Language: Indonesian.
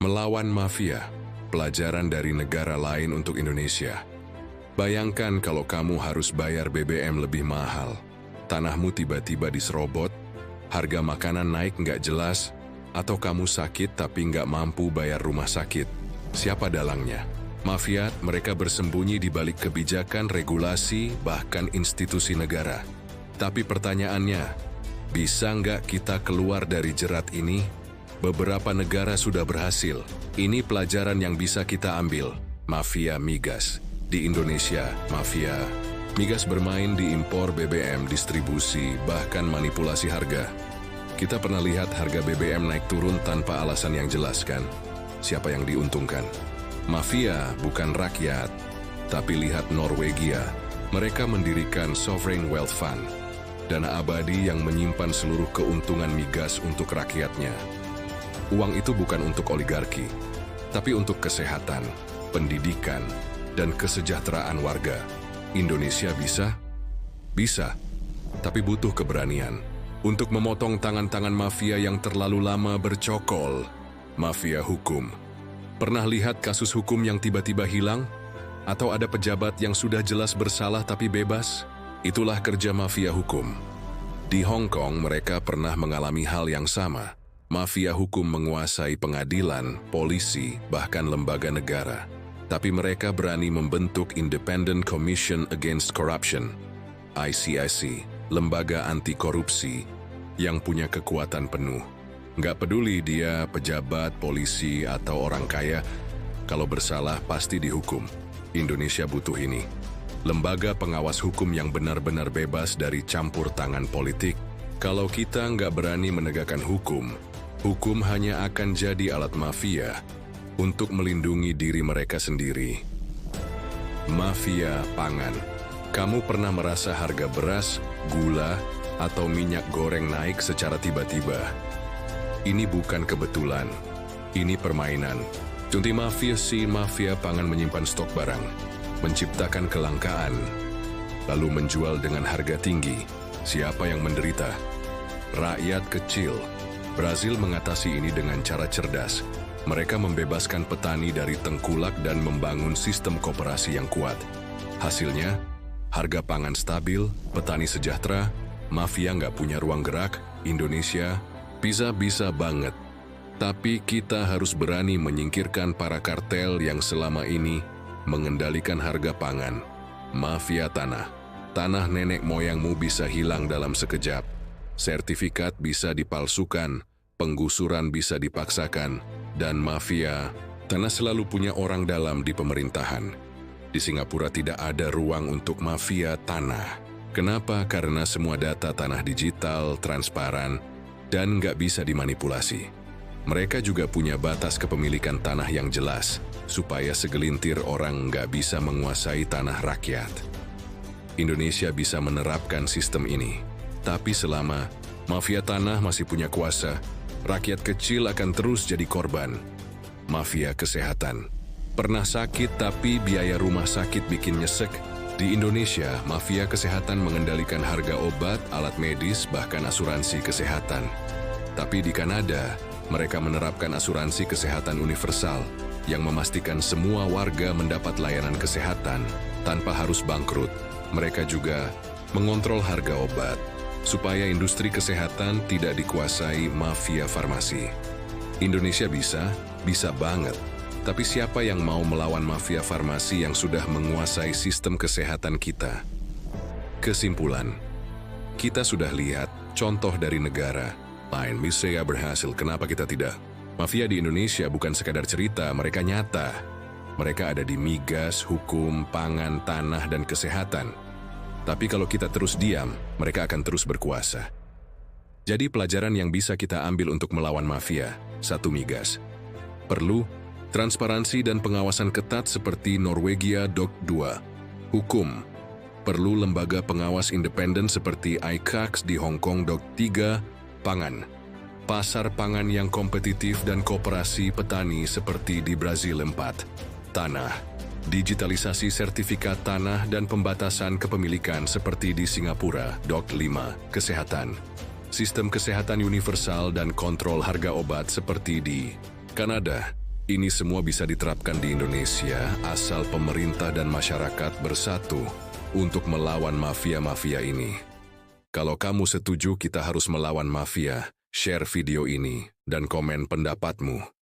Melawan mafia, pelajaran dari negara lain untuk Indonesia. Bayangkan kalau kamu harus bayar BBM lebih mahal, tanahmu tiba-tiba diserobot, harga makanan naik nggak jelas, atau kamu sakit tapi nggak mampu bayar rumah sakit. Siapa dalangnya? Mafia, mereka bersembunyi di balik kebijakan, regulasi, bahkan institusi negara. Tapi pertanyaannya, bisa nggak kita keluar dari jerat ini? Beberapa negara sudah berhasil. Ini pelajaran yang bisa kita ambil. Mafia migas. Di Indonesia, mafia migas bermain di impor BBM, distribusi, bahkan manipulasi harga. Kita pernah lihat harga BBM naik turun tanpa alasan yang jelas kan? Siapa yang diuntungkan? Mafia bukan rakyat. Tapi lihat Norwegia. Mereka mendirikan Sovereign Wealth Fund, dana abadi yang menyimpan seluruh keuntungan migas untuk rakyatnya. Uang itu bukan untuk oligarki, tapi untuk kesehatan, pendidikan, dan kesejahteraan warga. Indonesia bisa? Bisa, tapi butuh keberanian untuk memotong tangan-tangan mafia yang terlalu lama bercokol. Mafia hukum. Pernah lihat kasus hukum yang tiba-tiba hilang? Atau ada pejabat yang sudah jelas bersalah tapi bebas? Itulah kerja mafia hukum. Di Hong Kong, mereka pernah mengalami hal yang sama. Mafia hukum menguasai pengadilan, polisi, bahkan lembaga negara. Tapi mereka berani membentuk Independent Commission Against Corruption, ICIC, lembaga anti korupsi, yang punya kekuatan penuh. Nggak peduli dia pejabat, polisi, atau orang kaya, kalau bersalah pasti dihukum. Indonesia butuh ini. Lembaga pengawas hukum yang benar-benar bebas dari campur tangan politik. Kalau kita nggak berani menegakkan hukum, hukum hanya akan jadi alat mafia untuk melindungi diri mereka sendiri. Mafia pangan. Kamu pernah merasa harga beras, gula, atau minyak goreng naik secara tiba-tiba? Ini bukan kebetulan. Ini permainan. Junti mafia pangan menyimpan stok barang, menciptakan kelangkaan, lalu menjual dengan harga tinggi. Siapa yang menderita? Rakyat kecil. Brazil mengatasi ini dengan cara cerdas. Mereka membebaskan petani dari tengkulak dan membangun sistem koperasi yang kuat. Hasilnya, harga pangan stabil, petani sejahtera, mafia nggak punya ruang gerak. Indonesia bisa banget. Tapi kita harus berani menyingkirkan para kartel yang selama ini mengendalikan harga pangan. Mafia tanah. Tanah nenek moyangmu bisa hilang dalam sekejap. Sertifikat bisa dipalsukan, penggusuran bisa dipaksakan, dan mafia tanah selalu punya orang dalam di pemerintahan. Di Singapura tidak ada ruang untuk mafia tanah. Kenapa? Karena semua data tanah digital, transparan, dan nggak bisa dimanipulasi. Mereka juga punya batas kepemilikan tanah yang jelas, supaya segelintir orang nggak bisa menguasai tanah rakyat. Indonesia bisa menerapkan sistem ini. Tapi selama mafia tanah masih punya kuasa, rakyat kecil akan terus jadi korban. Mafia kesehatan. Pernah sakit tapi biaya rumah sakit bikin nyesek? Di Indonesia, mafia kesehatan mengendalikan harga obat, alat medis, bahkan asuransi kesehatan. Tapi di Kanada, mereka menerapkan asuransi kesehatan universal yang memastikan semua warga mendapat layanan kesehatan tanpa harus bangkrut. Mereka juga mengontrol harga obat supaya industri kesehatan tidak dikuasai mafia farmasi. Indonesia bisa banget. Tapi siapa yang mau melawan mafia farmasi yang sudah menguasai sistem kesehatan kita? Kesimpulan, kita sudah lihat contoh dari negara lain bisa berhasil, kenapa kita tidak? Mafia di Indonesia bukan sekadar cerita, mereka nyata. Mereka ada di migas, hukum, pangan, tanah, dan kesehatan. Tapi kalau kita terus diam, mereka akan terus berkuasa. Jadi pelajaran yang bisa kita ambil untuk melawan mafia, 1. Migas. Perlu transparansi dan pengawasan ketat seperti Norwegia. 2. Hukum. Perlu lembaga pengawas independen seperti ICAC di Hong Kong. 3. Pangan. Pasar pangan yang kompetitif dan koperasi petani seperti di Brazil. 4. Tanah. Digitalisasi sertifikat tanah dan pembatasan kepemilikan seperti di Singapura. 5. Kesehatan. Sistem kesehatan universal dan kontrol harga obat seperti di Kanada. Ini semua bisa diterapkan di Indonesia asal pemerintah dan masyarakat bersatu untuk melawan mafia-mafia ini. Kalau kamu setuju kita harus melawan mafia, share video ini dan komen pendapatmu.